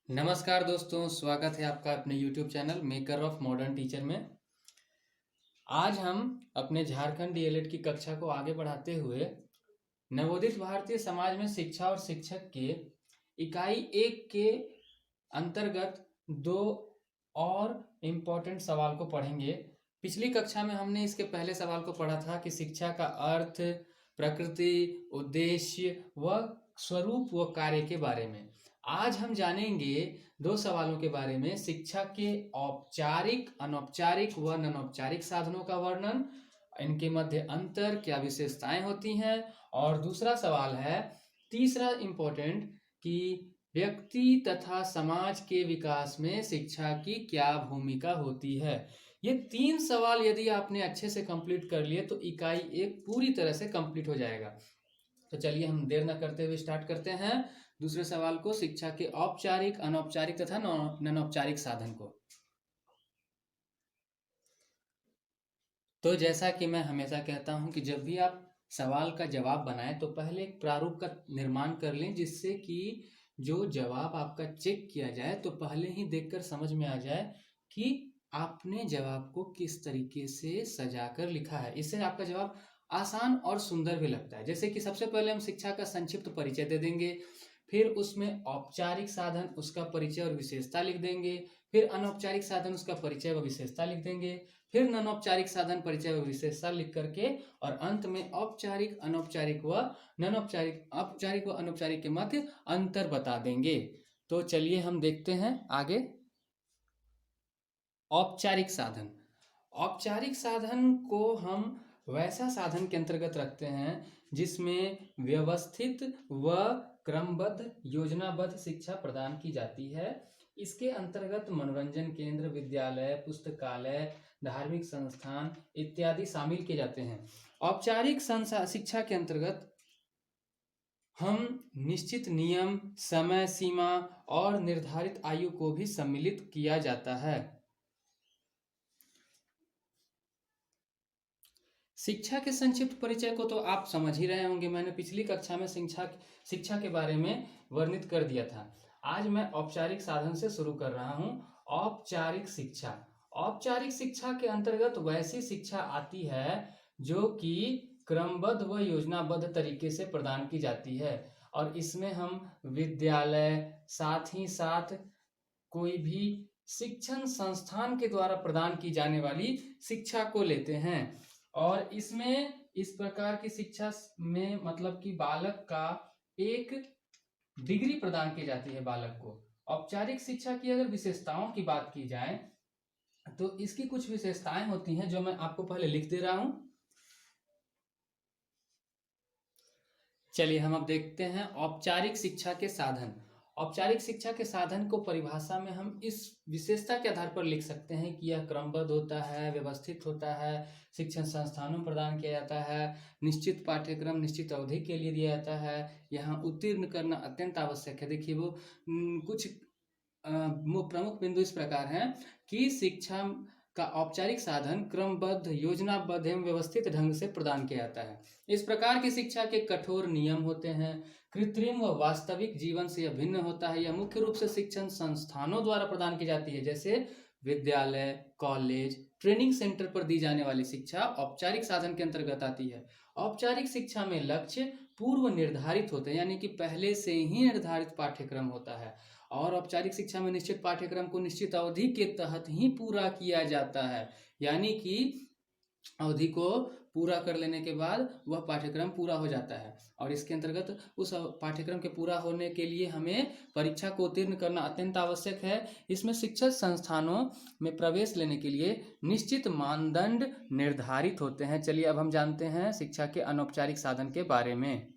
नमस्कार दोस्तों, स्वागत है आपका अपने YouTube channel maker of modern teacher में। आज हम अपने झारखंड डीएलएड की कक्षा को आगे बढ़ाते हुए नवोदित भारतीय समाज में शिक्षा और शिक्षक के इकाई 1 के अंतर्गत दो और इम्पोर्टेंट सवाल को पढ़ेंगे। पिछली कक्षा में हमने इसके पहले सवाल को पढ़ा था कि शिक्षा का अर्थ, प्रकृति, उद्देश्य व स्वरूप व कार्य के बारे में। आज हम जानेंगे दो सवालों के बारे में, शिक्षा के औपचारिक, अनौपचारिक व अनौपचारिक साधनों का वर्णन, इनके मध्य अंतर, क्या विशेषताएं होती हैं, और दूसरा सवाल है, तीसरा इम्पोर्टेंट, कि व्यक्ति तथा समाज के विकास में शिक्षा की क्या भूमिका होती है। ये 3 सवाल यदि आपने अच्छे से कंप्लीट कर लिए तो इकाई 1 पूरी तरह से कंप्लीट हो जाएगा। तो चलिए हम देर न करते हुए स्टार्ट करते हैं दूसरे सवाल को, शिक्षा के औपचारिक, अनौपचारिक तथा अनौपचारिक साधन को। तो जैसा कि मैं हमेशा कहता हूं कि जब भी आप सवाल का जवाब बनाएं तो पहले एक प्रारूप का निर्माण कर लें, जिससे कि जो जवाब आपका चेक किया जाए तो पहले ही देखकर समझ में आ जाए कि आपने जवाब को किस तरीके से सजाकर लिखा है। इससे आपका जवाब आसान और सुंदर भी लगता है। जैसे कि सबसे पहले हम शिक्षा का संक्षिप्त परिचय दे देंगे, फिर उसमें औपचारिक साधन, उसका परिचय और विशेषता लिख देंगे, फिर अनौपचारिक साधन, उसका परिचय व विशेषता लिख देंगे, फिर अनौपचारिक साधन, परिचय व विशेषता लिख करके, और अंत में औपचारिक, अनौपचारिक व अनौपचारिक, औपचारिक व अनौपचारिक के मध्य अंतर बता देंगे। तो चलिए हम देखते हैं आगे। औपचारिक साधन। औपचारिक साधन को हम वैसा साधन के अंतर्गत रखते हैं जिसमें व्यवस्थित व क्रमबद्ध, योजनाबद्ध शिक्षा प्रदान की जाती है। इसके अंतर्गत मनोरंजन केंद्र, विद्यालय, पुस्तकालय, धार्मिक संस्थान इत्यादि शामिल किए जाते हैं। औपचारिक शिक्षा के अंतर्गत हम निश्चित नियम, समय सीमा और निर्धारित आयु को भी सम्मिलित किया जाता है। शिक्षा के संक्षिप्त परिचय को तो आप समझ ही रहे होंगे, मैंने पिछली कक्षा में शिक्षा के बारे में वर्णित कर दिया था। आज मैं औपचारिक साधन से शुरू कर रहा हूं। औपचारिक शिक्षा। औपचारिक शिक्षा के अंतर्गत वैसी शिक्षा आती है जो कि क्रमबद्ध व योजनाबद्ध तरीके से प्रदान की जाती है, और इसमें हम विद्यालय, साथ ही साथ कोई भी शिक्षण संस्थान के द्वारा प्रदान की जाने वाली शिक्षा को लेते हैं। और इसमें इस प्रकार की शिक्षा में मतलब कि बालक का एक डिग्री प्रदान की जाती है बालक को। औपचारिक शिक्षा की अगर विशेषताओं की बात की जाए तो इसकी कुछ विशेषताएं होती हैं जो मैं आपको पहले लिख दे रहा हूं। चलिए हम अब देखते हैं औपचारिक शिक्षा के साधन। औपचारिक शिक्षा के साधन को परिभाषा में हम इस विशेषता के आधार पर लिख सकते हैं कि यह क्रमबद्ध होता है, व्यवस्थित होता है, शिक्षण संस्थानों में प्रदान किया जाता है, निश्चित पाठ्यक्रम निश्चित अवधि के लिए दिया जाता है, यहाँ उत्तीर्ण करना अत्यंत आवश्यक है। देखिए वो कुछ प्रमुख बिंदु इस प्रकार हैं कि शिक्षा का औपचारिक साधन क्रमबद्ध, योजनाबद्ध एवं व्यवस्थित ढंग से प्रदान किया जाता है। इस प्रकार की शिक्षा के कठोर नियम होते हैं, कृत्रिम व वास्तविक जीवन से यह भिन्न होता है। यह मुख्य रूप से शिक्षण संस्थानों द्वारा प्रदान की जाती है, जैसे विद्यालय, कॉलेज, ट्रेनिंग सेंटर पर दी जाने वाली शिक्षा औपचारिक साधन के अंतर्गत आती है। औपचारिक शिक्षा में लक्ष्य पूर्व निर्धारित होते हैं, यानी कि पहले से ही निर्धारित पाठ्यक्रम होता है, और औपचारिक शिक्षा में निश्चित पाठ्यक्रम को निश्चित अवधि के तहत ही पूरा किया जाता है, यानी कि अवधि को पूरा कर लेने के बाद वह पाठ्यक्रम पूरा हो जाता है। और इसके अंतर्गत उस पाठ्यक्रम के पूरा होने के लिए हमें परीक्षा को उत्तीर्ण करना अत्यंत आवश्यक है। इसमें शिक्षण संस्थानों में प्रवेश लेने के लिए निश्चित मानदंड निर्धारित होते हैं। चलिए अब हम जानते हैं शिक्षा के अनौपचारिक साधन के बारे में।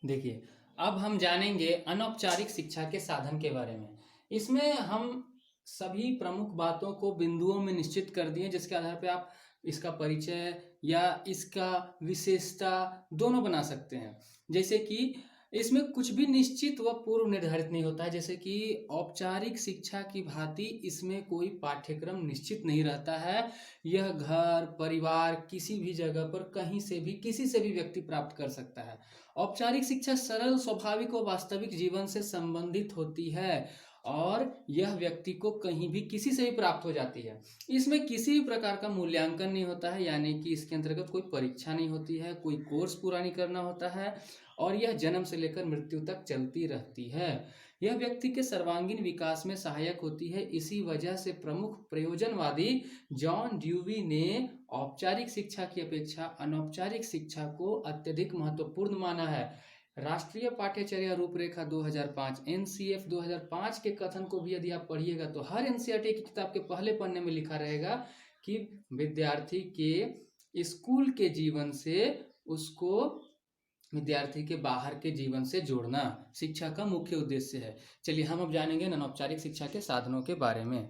देखिए अब हम जानेंगे अनौपचारिक शिक्षा के साधन के बारे में। इसमें हम सभी प्रमुख बातों को बिंदुओं में निश्चित कर दिए, जिसके आधार पर आप इसका परिचय या इसका विशेषता दोनों बना सकते हैं। जैसे कि इसमें कुछ भी निश्चित व पूर्व निर्धारित नहीं होता है, जैसे कि औपचारिक शिक्षा की भांति इसमें कोई पाठ्यक्रम निश्चित नहीं रहता है। यह घर परिवार किसी भी जगह पर कहीं से भी किसी से भी व्यक्ति प्राप्त कर सकता है। औपचारिक शिक्षा सरल, स्वाभाविक और वास्तविक जीवन से संबंधित होती है और यह व्यक्ति को कहीं भी किसी से भी प्राप्त हो जाती है। इसमें किसी भी प्रकार का मूल्यांकन नहीं होता है, यानी कि इसके अंतर्गत कोई परीक्षा नहीं होती है, कोई कोर्स पूरा नहीं करना होता है और यह जन्म से लेकर मृत्यु तक चलती रहती है। यह व्यक्ति के सर्वांगीण विकास में सहायक होती है। इसी वजह से प्रमुख प्रयोजनवादी जॉन ड्यूवी ने औपचारिक शिक्षा की अपेक्षा अनौपचारिक शिक्षा को अत्यधिक महत्वपूर्ण माना है। राष्ट्रीय पाठ्यचर्या रूपरेखा 2005 एनसीएफ 2005 के कथन को भी यदि आप पढ़िएगा तो हर एनसीईआरटी की किताब के पहले पन्ने में लिखा रहेगा कि विद्यार्थी के स्कूल के जीवन से उसको विद्यार्थी के बाहर के जीवन से जोड़ना शिक्षा का मुख्य उद्देश्य है। चलिए हम अब जानेंगे अनौपचारिक शिक्षा के साधनों के बारे में।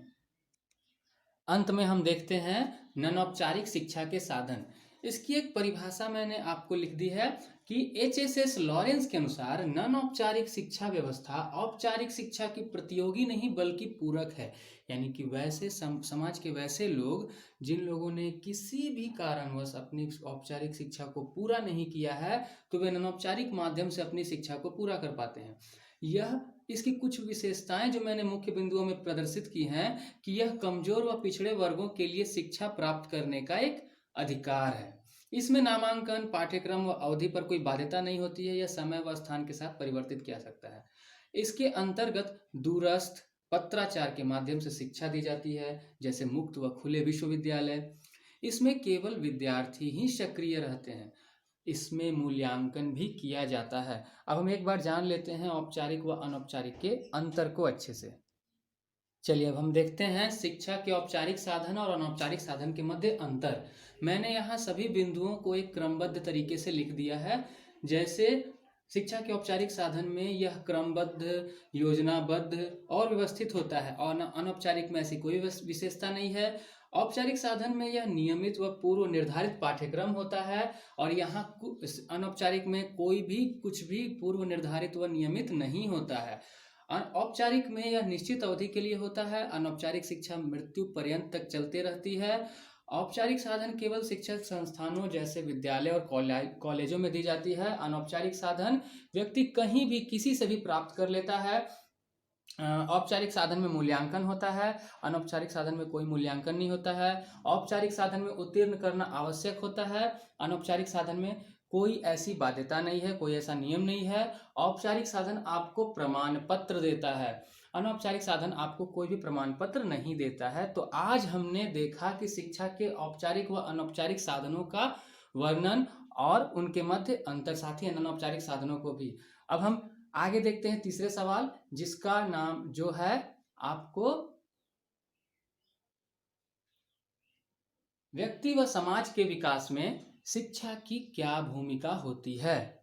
अंत में हम देखते हैं अनौपचारिक शिक्षा के साधन। इसकी एक परिभाषा मैंने आपको लिख दी है कि HSS लॉरेंस के अनुसार अनौपचारिक शिक्षा व्यवस्था औपचारिक शिक्षा की प्रतियोगी नहीं बल्कि पूरक है। यानी कि वैसे समाज के वैसे लोग जिन लोगों ने किसी भी कारणवश अपनी औपचारिक शिक्षा को पूरा नहीं किया है तो वे अनौपचारिक माध्यम से अपनी शिक्षा को पूरा कर पाते हैं। यह इसकी कुछ विशेषताएं जो मैंने मुख्य बिंदुओं में प्रदर्शित की हैं कि यह कमजोर व पिछड़े वर्गों के लिए शिक्षा प्राप्त करने का एक अधिकार है। इसमें नामांकन, पाठ्यक्रम व अवधि पर कोई बाध्यता नहीं होती है। यह समय व स्थान के साथ परिवर्तित किया जा सकता है। इसके अंतर्गत दूरस्थ पत्राचार के माध्यम से शिक्षा दी जाती है, जैसे मुक्त व खुले विश्वविद्यालय। इसमें केवल विद्यार्थी ही सक्रिय रहते हैं। इसमें मूल्यांकन भी किया जाता है। अब हम एक बार जान लेते हैं औपचारिक व अनौपचारिक के अंतर को अच्छे से। चलिए अब हम देखते हैं शिक्षा के औपचारिक साधन और अनौपचारिक साधन के मध्य अंतर। मैंने यहाँ सभी बिंदुओं को एक क्रमबद्ध तरीके से लिख दिया है। जैसे शिक्षा के औपचारिक साधन में यह क्रमबद्ध, योजनाबद्ध और व्यवस्थित होता है और अनौपचारिक में ऐसी कोई विशेषता नहीं है। औपचारिक साधन में यह नियमित व पूर्व निर्धारित पाठ्यक्रम होता है और यहाँ अनौपचारिक में कोई भी कुछ भी पूर्व निर्धारित व नियमित नहीं होता है। औपचारिक में यह निश्चित अवधि के लिए होता है। अनौपचारिक शिक्षा मृत्यु पर्यंत तक चलती रहती है। औपचारिक साधन केवल शिक्षक संस्थानों जैसे विद्यालय और कॉलेजों में दी जाती है। अनौपचारिक साधन व्यक्ति कहीं भी किसी से भी प्राप्त कर लेता है। औपचारिक साधन में मूल्यांकन होता है, अनौपचारिक साधन में कोई मूल्यांकन नहीं होता है। औपचारिक साधन में उत्तीर्ण करना आवश्यक होता है, अनौपचारिक साधन में कोई ऐसी बाध्यता नहीं है, कोई ऐसा नियम नहीं है। औपचारिक साधन आपको प्रमाण पत्र देता है, अनौपचारिक साधन आपको कोई भी प्रमाण पत्र नहीं देता है। तो आज हमने देखा कि शिक्षा के औपचारिक व अनौपचारिक साधनों का वर्णन और उनके मध्य अंतर, साथ ही अनौपचारिक साधनों को भी। अब हम आगे देखते हैं तीसरे सवाल, जिसका नाम जो है आपको व्यक्ति व समाज के विकास में शिक्षा की क्या भूमिका होती है।